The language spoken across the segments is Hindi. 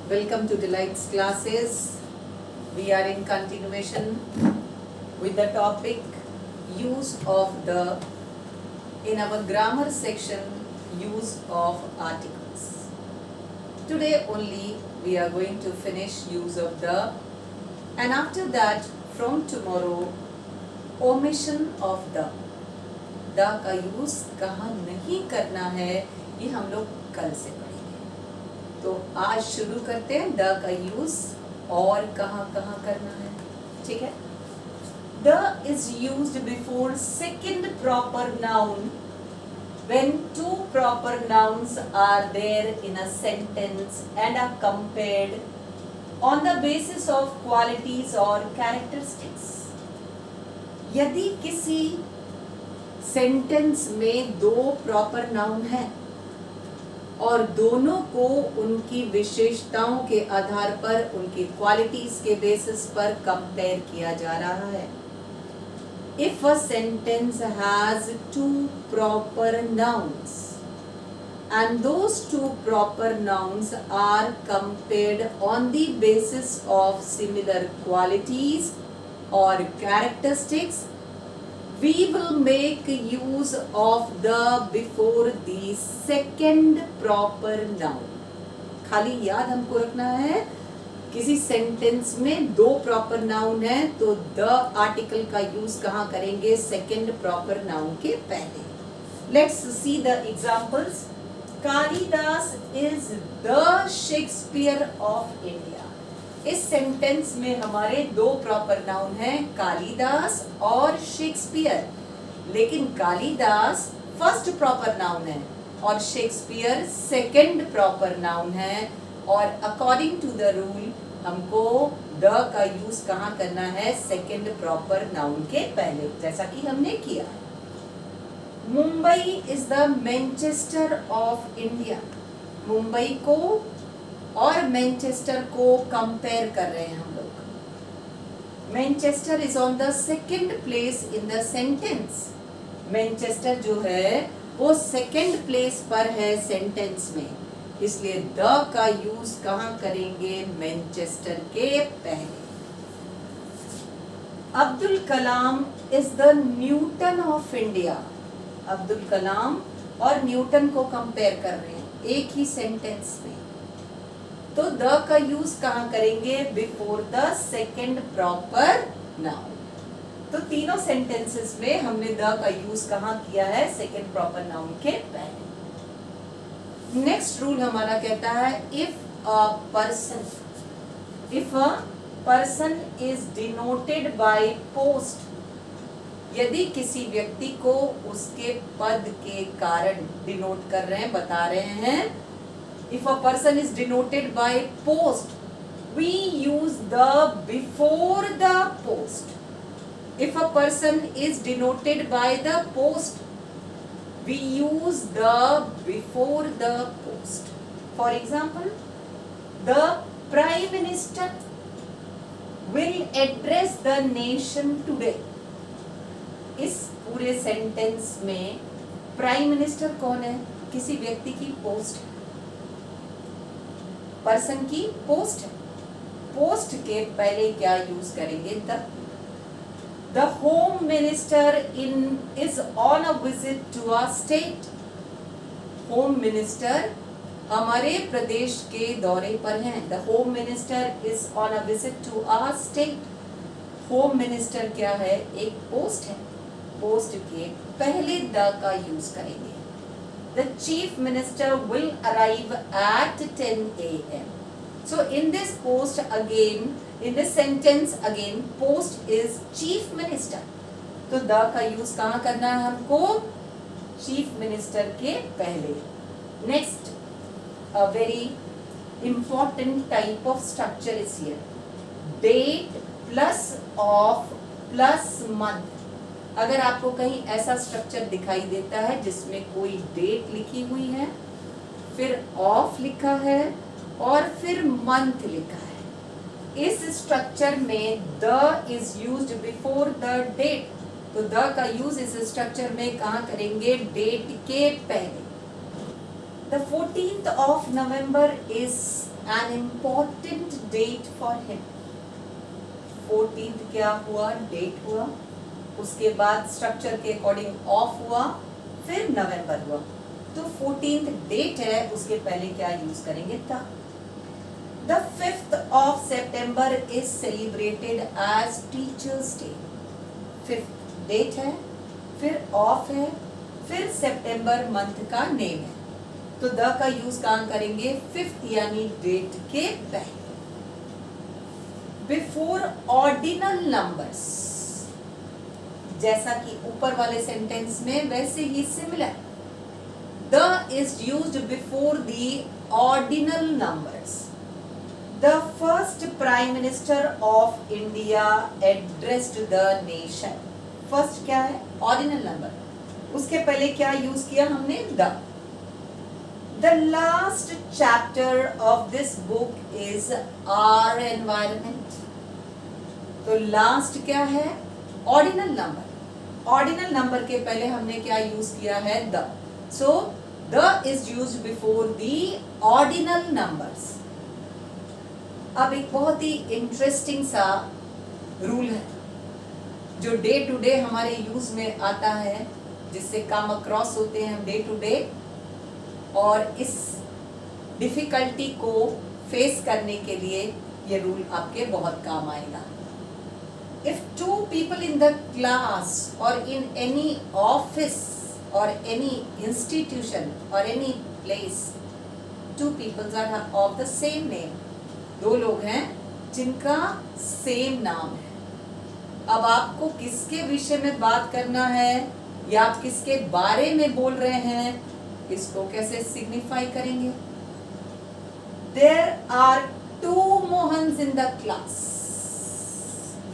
Welcome to Delight's classes. We are in continuation with the topic use of the, in our grammar section, use of articles. Today only we are going to finish use of the, and after that from tomorrow omission of the का यूज कहाँ नहीं करना है ये हम लोग कल से पढ़ेंगे। तो आज शुरू करते हैं द का यूज और कहाँ कहाँ करना है। ठीक है, the is used before second proper noun when two proper nouns are there in a sentence and are compared on the basis of qualities or characteristics। यदि किसी सेंटेंस में दो प्रॉपर नाउन है और दोनों को उनकी विशेषताओं के आधार पर उनकी क्वालिटीज के बेसिस पर कंपेयर किया जा रहा है। If a sentence has two proper nouns and those two proper nouns are compared on the basis of similar qualities or characteristics, we will make use of the before the second proper noun। खाली याद हमको रखना है, किसी सेंटेंस में दो प्रॉपर नाउन है तो द आर्टिकल का यूज कहाँ करेंगे? सेकंड प्रॉपर नाउन के पहले। Let's see the examples. Kalidas is the Shakespeare of India. इस सेंटेंस में हमारे दो प्रॉपर नाउन हैं, कालिदास और शेक्सपियर, लेकिन कालिदास फर्स्ट प्रॉपर नाउन है और शेक्सपियर सेकंड प्रॉपर नाउन है। और अकॉर्डिंग टू द रूल हमको द का यूज कहाँ करना है? सेकंड प्रॉपर नाउन के पहले, जैसा कि हमने किया है। Mumbai is the Manchester of India. Mumbai को और मैनचेस्टर को कंपेयर कर रहे हैं हम लोग। Manchester is on the second place in the sentence. Manchester जो है वो सेकंड प्लेस पर है सेंटेंस में, इसलिए द का यूज कहाँ करेंगे? मैनचेस्टर के पहले। Abdul Kalam is the Newton of India. Abdul Kalam और न्यूटन को कंपेयर कर रहे हैं एक ही सेंटेंस में, तो द का यूज कहाँ करेंगे? Before the second proper noun. तो तीनों सेंटेंसेस में हमने द का यूज कहाँ किया है? सेकंड प्रॉपर नाउन के पहले। नेक्स्ट रूल हमारा कहता है if a person is denoted by post. यदि किसी व्यक्ति को उसके पद के कारण डिनोट कर रहे हैं, बता रहे हैं, if a person is denoted by post, we use the before the post। if a person is denoted by the post, we use the before the post। for example, the prime minister will address the nation today। इस पूरे सेंटेंस में प्राइम मिनिस्टर कौन है? किसी व्यक्ति की पोस्ट है, पर्सन की पोस्ट है। पोस्ट के पहले क्या यूज करेंगे? The home minister is on a visit to a state. Home minister हमारे प्रदेश के दौरे पर हैं। The home minister is on a visit to a state. Home minister क्या है? एक पोस्ट है। पोस्ट के पहले द का यूज करेंगे। The chief minister will arrive at 10 a.m. So in this post again, in this sentence again, post is chief minister। तो द का यूज कहाँ करना है हमको? चीफ मिनिस्टर के पहले। Next, a very important type of structure is here। date plus of plus month। अगर आपको कहीं ऐसा स्ट्रक्चर दिखाई देता है जिसमें कोई डेट लिखी हुई है, फिर ऑफ लिखा है और फिर मंथ लिखा है, इस स्ट्रक्चर में the is used before the date. तो द का यूज इस स्ट्रक्चर में कहाँ करेंगे? डेट के पहले। The 14th of November is an important date for him. 14th क्या हुआ? डेट हुआ, उसके बाद स्ट्रक्चर के अकॉर्डिंग ऑफ हुआ, फिर नवंबर हुआ, तो 14th डेट है, उसके पहले क्या यूज करेंगे? The 5th of September is celebrated as Teachers Day. 5th date है, फिर ऑफ है, फिर सितंबर मंथ का नेम है, तो द का यूज कहाँ करेंगे? 5th यानी डेट के पहले। बिफोर ऑर्डिनल नंबर्स, जैसा कि ऊपर वाले सेंटेंस में वैसे ही similar, the is used before the ordinal numbers. The first prime minister of India addressed the nation. First क्या है? ऑर्डिनल नंबर, उसके पहले क्या यूज किया हमने? The. The last chapter of this book is our environment. तो लास्ट क्या है? Ordinal number. ऑर्डिनल नंबर के पहले हमने क्या यूज किया है? The. So the is used before the ordinal numbers. अब एक बहुत ही इंटरेस्टिंग सा रूल है जो डे टू डे हमारे यूज में आता है, जिससे काम अक्रॉस होते हैं हम डे टू डे, और इस डिफिकल्टी को फेस करने के लिए ये रूल आपके बहुत काम आएगा। If two people in the class or in any office or any institution or any place, two people are of the same name, दो लोग हैं जिनका सेम नाम है, अब आपको किसके विषय में बात करना है या आप किसके बारे में बोल रहे हैं, इसको कैसे सिग्निफाई करेंगे? There are two Mohans in the class.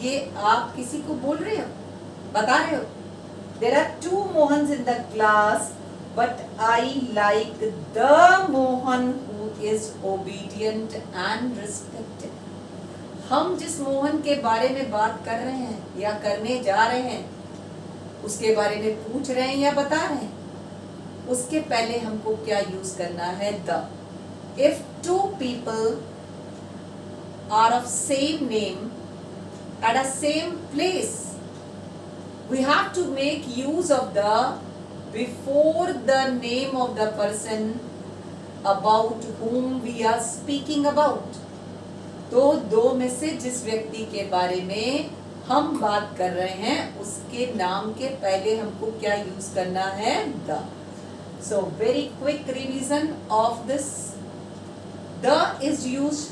ये आप किसी को बोल रहे हो, बता रहे हो। There are two Mohans in the class, but I like the Mohan who is obedient and respected. हम जिस मोहन के बारे में बात कर रहे हैं या करने जा रहे हैं, उसके बारे में पूछ रहे हैं या बता रहे हैं, उसके पहले हमको क्या यूज करना है? The. If two people are of same name at a same place, we have to make use of the before the name of the person about whom we are speaking about. तो दो में से जिस व्यक्ति के बारे में हम बात कर रहे हैं उसके नाम के पहले हमको क्या यूज करना है? The. So very quick revision of this. The is used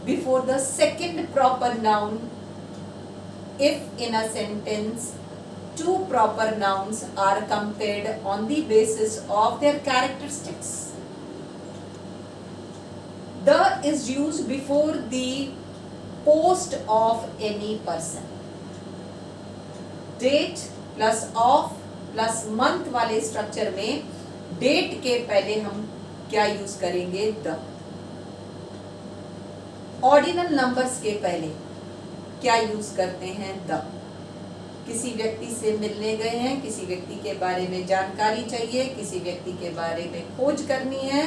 before the second proper noun if in a sentence two proper nouns are compared on the basis of their characteristics. The is used before the post of any person. Date plus of plus month वाले स्ट्रक्चर में डेट के पहले हम क्या यूज करेंगे? द। ऑर्डिनल नंबर्स के पहले क्या यूज करते हैं? द। किसी व्यक्ति से मिलने गए हैं, किसी व्यक्ति के बारे में जानकारी चाहिए, किसी व्यक्ति के बारे में खोज करनी है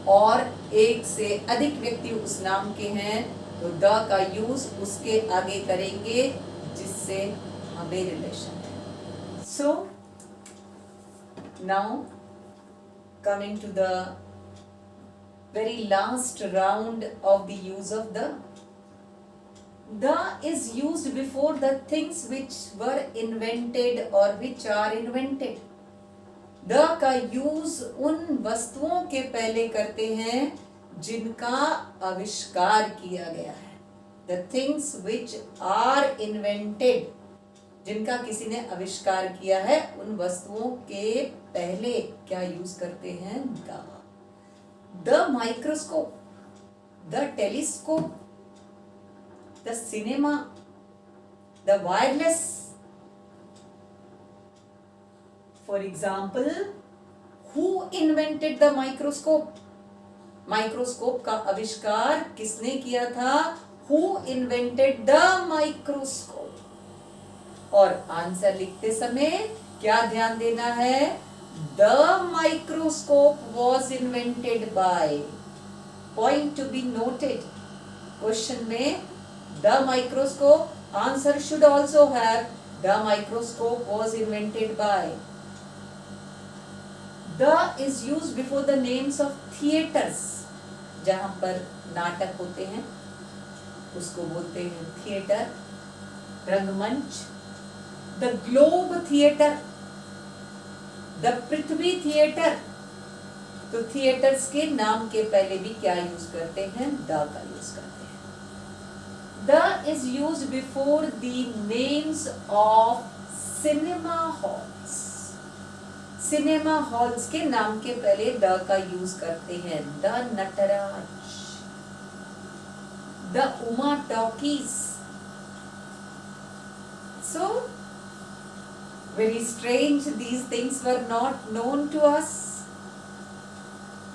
और एक से अधिक व्यक्ति उस नाम के हैं, तो द का यूज उसके आगे करेंगे जिससे हमें रिलेशन है। So now coming to the very last round of the use of the. The is used before the things which were invented or which are invented. The का यूज उन वस्तुओं के पहले करते हैं जिनका आविष्कार किया गया है। The things which are invented, जिनका किसी ने आविष्कार किया है, उन वस्तुओं के पहले क्या यूज करते हैं? The microscope, the telescope, the cinema, the wireless. For example, who invented the microscope? Microscope का आविष्कार किसने किया था? Who invented the microscope. और आंसर लिखते समय क्या ध्यान देना है? The microscope was invented by. Point to be noted. Question में the microscope, answer should also have the microscope was invented by. The is used before the names of theaters. जहाँ पर नाटक होते हैं उसको बोलते हैं थिएटर, रंगमंच. The globe theatre, the Prithvi theatre. तो थिएटर्स के नाम के पहले भी क्या यूज करते हैं? द का यूज करते हैं. The is use before the names of cinema halls. Cinema halls के नाम के पहले द का यूज करते हैं. The Natraj, the Uma talkies. So very strange, these things were not known to us.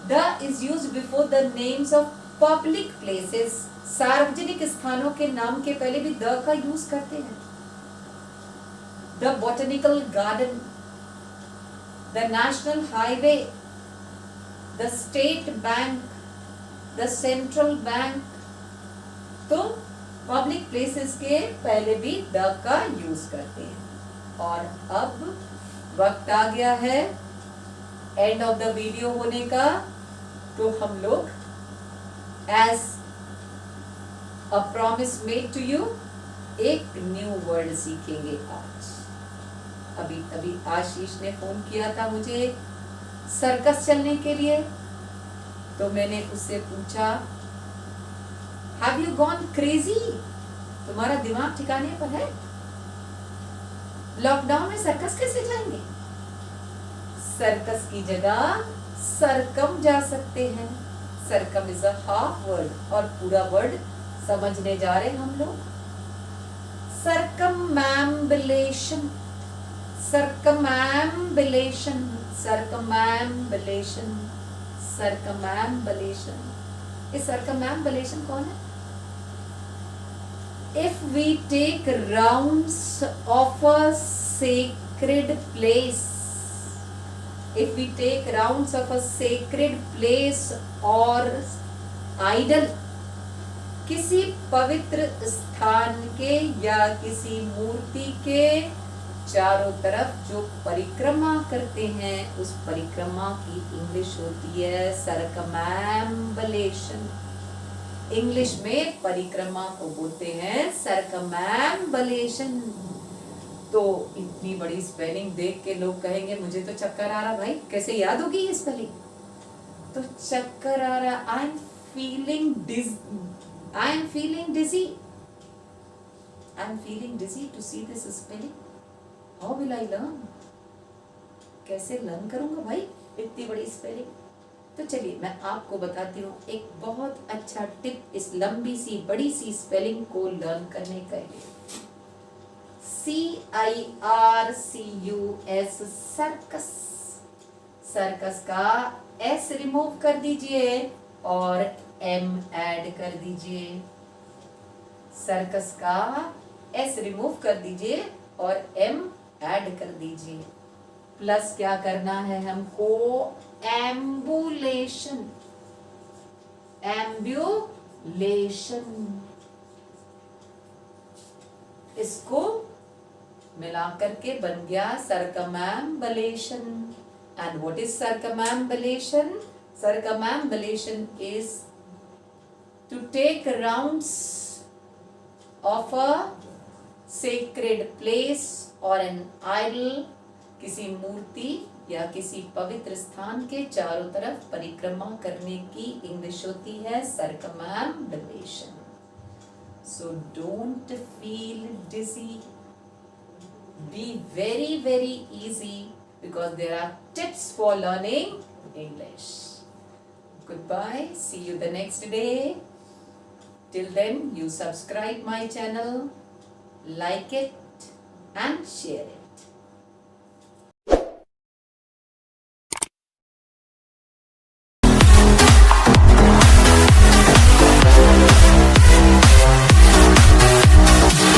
The is used before the names of public places. सार्वजनिक स्थानों के नाम के पहले भी द का यूज करते हैं. The botanical garden, the national highway, the state bank, the central bank. तो पब्लिक प्लेसेस के पहले भी द का यूज करते हैं. और अब वक्त आ गया है एंड ऑफ द वीडियो होने का. तो हम लोग as a promise made to you एक न्यू वर्ड सीखेंगे आज. अभी आशीष ने फोन किया था मुझे सर्कस चलने के लिए. तो मैंने उससे पूछा Have you gone crazy? तुम्हारा दिमाग ठिकाने पर है? लॉकडाउन में सर्कस कैसे जाएंगे? सर्कस की जगह सरकम जा सकते हैं. सरकम इज अ हाफ वर्ड और पूरा वर्ड समझने जा रहे हम लोग. सर्कमैम्बुलेशन, सर्कमैम्बुलेशन, सर्कमैम्बुलेशन, सर्कमैम्बुलेशन. ये सर्कमैम्बुलेशन कौन है? If we take rounds of a sacred place, if we take rounds of a sacred place or idol, किसी पवित्र स्थान के या किसी मूर्ति के चारों तरफ जो परिक्रमा करते हैं उस परिक्रमा की इंग्लिश होती है सर्कमैम्बुलेशन. इंग्लिश में परिक्रमा को बोलते हैं सर्कमैम्बुलेशन. तो इतनी बड़ी स्पेलिंग देख के लोग कहेंगे मुझे तो चक्कर आ रहा. भाई कैसे याद होगी ये स्पेलिंग? तो चक्कर आ रहा. I am feeling dizzy. I am feeling dizzy to see this spelling. How will I learn? कैसे लर्न करूंगा भाई इतनी बड़ी स्पेलिंग? तो चलिए मैं आपको बताती हूँ एक बहुत अच्छा टिप इस लंबी सी बड़ी सी स्पेलिंग को लर्न करने के लिए. CIRCUS, circus. सर्कस का S रिमूव कर दीजिए और M ऐड कर दीजिए. सर्कस का S रिमूव कर दीजिए और M ऐड कर दीजिए. प्लस क्या करना है हमको? एम्बुलेशन. एम्बुलेशन. इसको मिला करके बन गया circumambulation. And what is circumambulation? Circumambulation is to take rounds of a sacred place or an idol. किसी मूर्ति या किसी पवित्र स्थान के चारों तरफ परिक्रमा करने की इंग्लिश होती है सर्कमैम्बुलेशन. So don't feel dizzy. Be very very easy because there are tips for learning English. Goodbye. See you the next day. Till then, you subscribe my channel, like it and share it.